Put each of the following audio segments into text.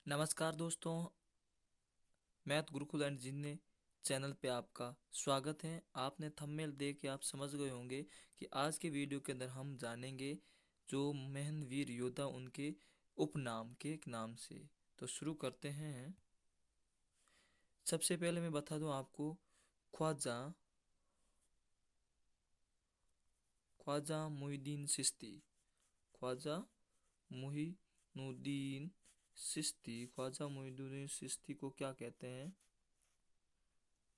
नमस्कार दोस्तों, math Gurukul and जिन्ने चैनल पे आपका स्वागत है। आपने थंबनेल देख के आप समझ गए होंगे कि आज के वीडियो के अंदर हम जानेंगे जो महान वीर योद्धा उनके उपनाम के नाम से। तो शुरू करते हैं। सबसे पहले मैं बता दूं आपको, ख्वाजा ख्वाजा मुहिद्दीन चिश्ती। ख्वाजा मुहिद्दीन चिश्ती। ख्वाजा मुहिद्दीन चिश्ती को क्या कहते हैं?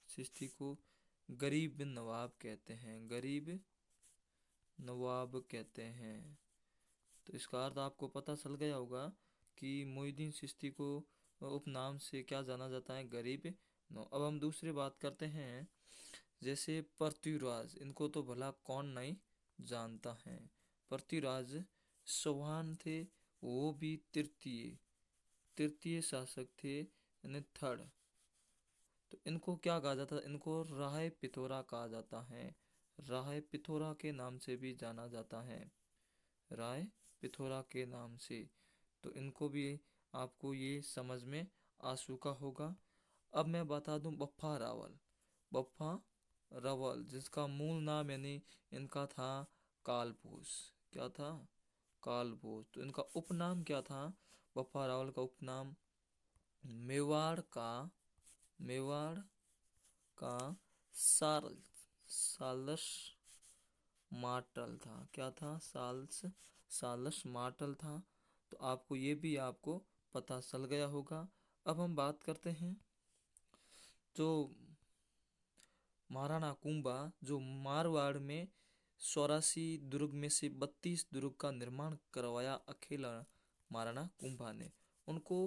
चिश्ती को गरीब नवाब कहते हैं। गरीब नवाब कहते हैं। तो इसका अर्थ आपको पता चल गया होगा कि मोहिउद्दीन चिश्ती को उपनाम से क्या जाना जाता है? गरीब नवाब। अब हम दूसरी बात करते हैं, जैसे पृथ्वीराज। इनको तो भला कौन नहीं जानता है। पृथ्वीराज चौहान थे, वो भी तृतीय तृतीय शासक थे, यानी थर्ड। तो इनको क्या कहा जाता है? इनको राय पिथौरा कहा जाता है। राय पिथौरा के नाम से भी जाना जाता है। राय पिथौरा के नाम से। तो इनको भी आपको ये समझ में आ चुका होगा। अब मैं बता दूं बप्पा रावल। बप्पा रावल जिसका मूल नाम यानी इनका था कालभूस। क्या था? कालभूस। तो इनका उपनाम क्या था? बप्पा रावल का उपनाम मेवाड़ का साल सालस मार्टल था। क्या था? सालस मार्टल था। तो आपको ये भी आपको पता चल गया होगा। अब हम बात करते हैं जो महाराणा कुंभा, जो मारवाड़ में 84 दुर्ग में से 32 दुर्ग का निर्माण करवाया अकेला महाराणा कुंभा ने। उनको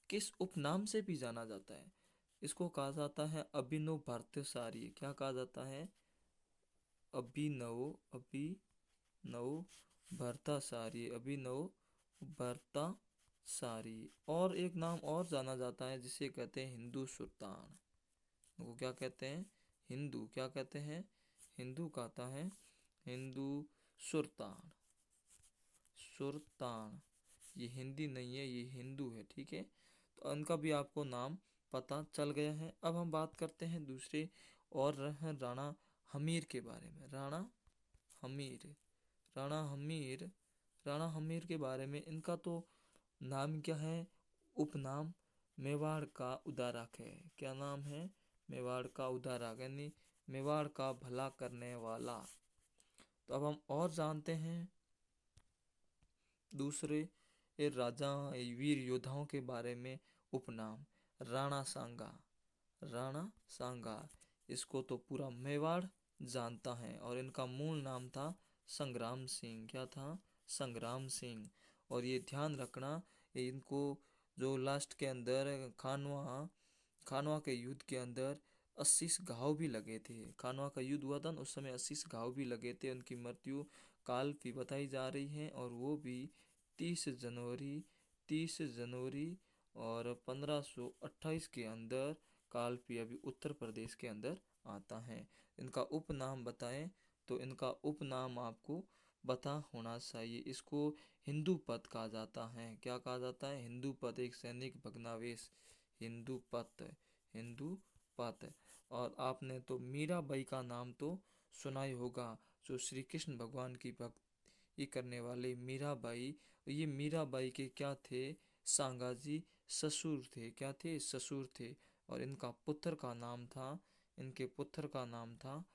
किस उपनाम से भी जाना जाता है? इसको कहा जाता है अभिनव भट्टाचार्य। क्या कहा जाता है? अभिनव भट्टाचार्य। अभिनव भट्टाचार्य। और एक नाम और जाना जाता है जिसे कहते हैं हिंदू सुल्तान। वो क्या कहते हैं? हिंदू क्या कहते हैं? हिंदू कहता है हिंदू सुल्तान। सुल्तान ये हिंदी नहीं है, ये हिंदू है। ठीक है, तो उनका भी आपको नाम पता चल गया है। अब हम बात करते हैं दूसरे और राणा हमीर के बारे में। हमीर राणा हमीर राणा हमीर के बारे में। इनका तो नाम क्या है? उपनाम मेवाड़ का उदारक है। क्या नाम है? मेवाड़ का उदारक, यानी मेवाड़ का भला करने वाला। तो अब हम और जानते हैं दूसरे राजा वीर योद्धाओं के बारे में। उपनाम राणा सांगा। राणा सांगा, इसको तो पूरा मेवाड़ जानता है। और इनका मूल नाम था संग्राम सिंह। क्या था? संग्राम सिंह। और ये ध्यान रखना, इनको जो लास्ट के अंदर खानवा के युद्ध के अंदर 80 घाव भी लगे थे। खानवा का युद्ध हुआ था उस समय 80 घाव भी लगे थे। उनकी मृत्यु काल भी बताई जा रही है, और वो भी 30 जनवरी और 1528 के अंदर काल भी अभी उत्तर प्रदेश के अंदर आता है। इनका उपनाम बताएं तो इनका उपनाम आपको बता होना चाहिए। इसको हिंदू पद कहा जाता है। क्या कहा जाता है? हिंदू पद। एक सैनिक भग्नावेश। हिंदू पद। और आपने तो मीराबाई का नाम तो सुना ही होगा, जो श्री कृष्ण भगवान की भक्ति करने वाले मीराबाई। ये मीराबाई के क्या थे? सांगाजी ससुर थे। क्या थे? ससुर थे। और इनका पुत्र का नाम था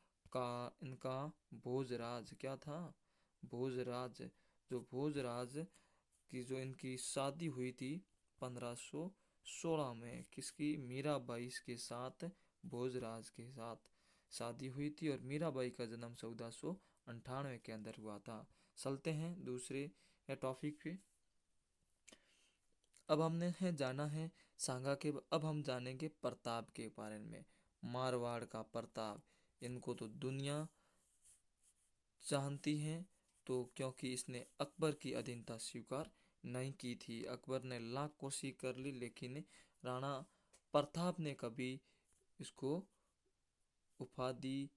इनका भोजराज। क्या था? भोजराज। जो भोजराज की जो इनकी शादी हुई थी 1516 में, किसकी? मीराबाई के साथ, भोजराज के साथ शादी हुई थी। और मीराबाई का जन्म 1498 के अंदर हुआ था। चलते हैं दूसरे टॉपिक पे। अब हमने जाना है सांगा के। अब हम जानेंगे प्रताप के बारे में। मारवाड़ का प्रताप, इनको तो दुनिया जानती है। तो क्योंकि इसने अकबर की अधीनता स्वीकार नहीं की थी। अकबर ने लाख कोशिश कर ली, लेकिन राणा प्रताप ने कभी इसको उपाधि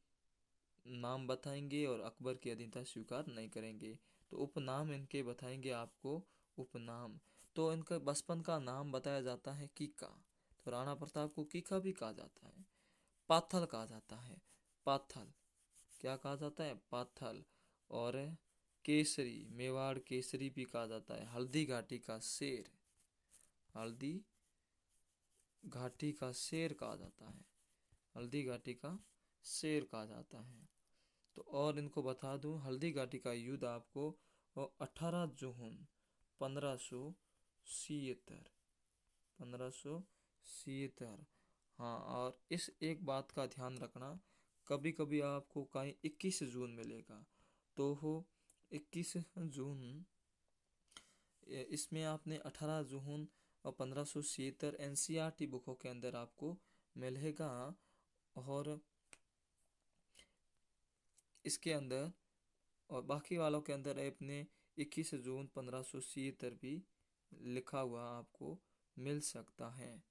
नाम बताएंगे और अकबर की अधीनता स्वीकार नहीं करेंगे। तो उपनाम इनके बताएंगे आपको। उपनाम तो इनका बचपन का नाम बताया जाता है कीका। तो राणा प्रताप को कीका भी कहा जाता है, पाथल कहा जाता है, पाथल। क्या कहा जाता है? पाथल। और केसरी, मेवाड़ केसरी भी कहा जाता है। हल्दी घाटी का शेर, हल्दी घाटी का शेर कहा जाता है, हल्दी घाटी का शेर कहा जाता है। तो और इनको बता दूं, हल्दी घाटी का युद्ध आपको 18 जून 1576, 1576। हाँ, और इस एक बात का ध्यान रखना, कभी कभी आपको कहीं 21 जून मिलेगा, तो हो 21 जून, इसमें आपने 18 जून और 1576 एनसीईआरटी बुकों के अंदर आपको मिलेगा। और इसके अंदर और बाकी वालों के अंदर अपने 21 जून 1576 भी लिखा हुआ आपको मिल सकता है।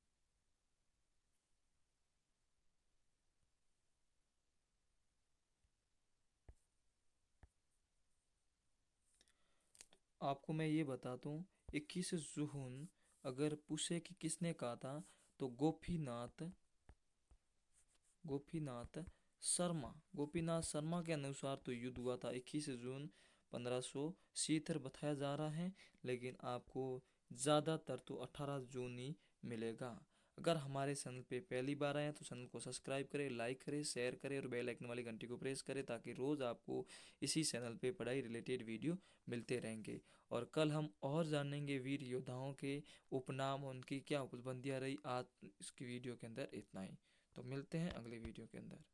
आपको मैं ये बता दूं, 21 जून अगर पूछे कि किसने कहा था, तो गोपीनाथ गोपीनाथ शर्मा, गोपीनाथ शर्मा के अनुसार तो युद्ध हुआ था 21 जून 1576 बताया जा रहा है, लेकिन आपको ज़्यादातर तो 18 जून ही मिलेगा। अगर हमारे चैनल पे पहली बार आए हैं तो चैनल को सब्सक्राइब करें, लाइक करें, शेयर करें और बेल आइकन वाली घंटी को प्रेस करें, ताकि रोज़ आपको इसी चैनल पे पढ़ाई रिलेटेड वीडियो मिलते रहेंगे। और कल हम और जानेंगे वीर योद्धाओं के उपनाम, उनकी क्या उपलब्धियाँ रही। आज इसकी वीडियो के अंदर इतना ही। तो मिलते हैं अगले वीडियो के अंदर।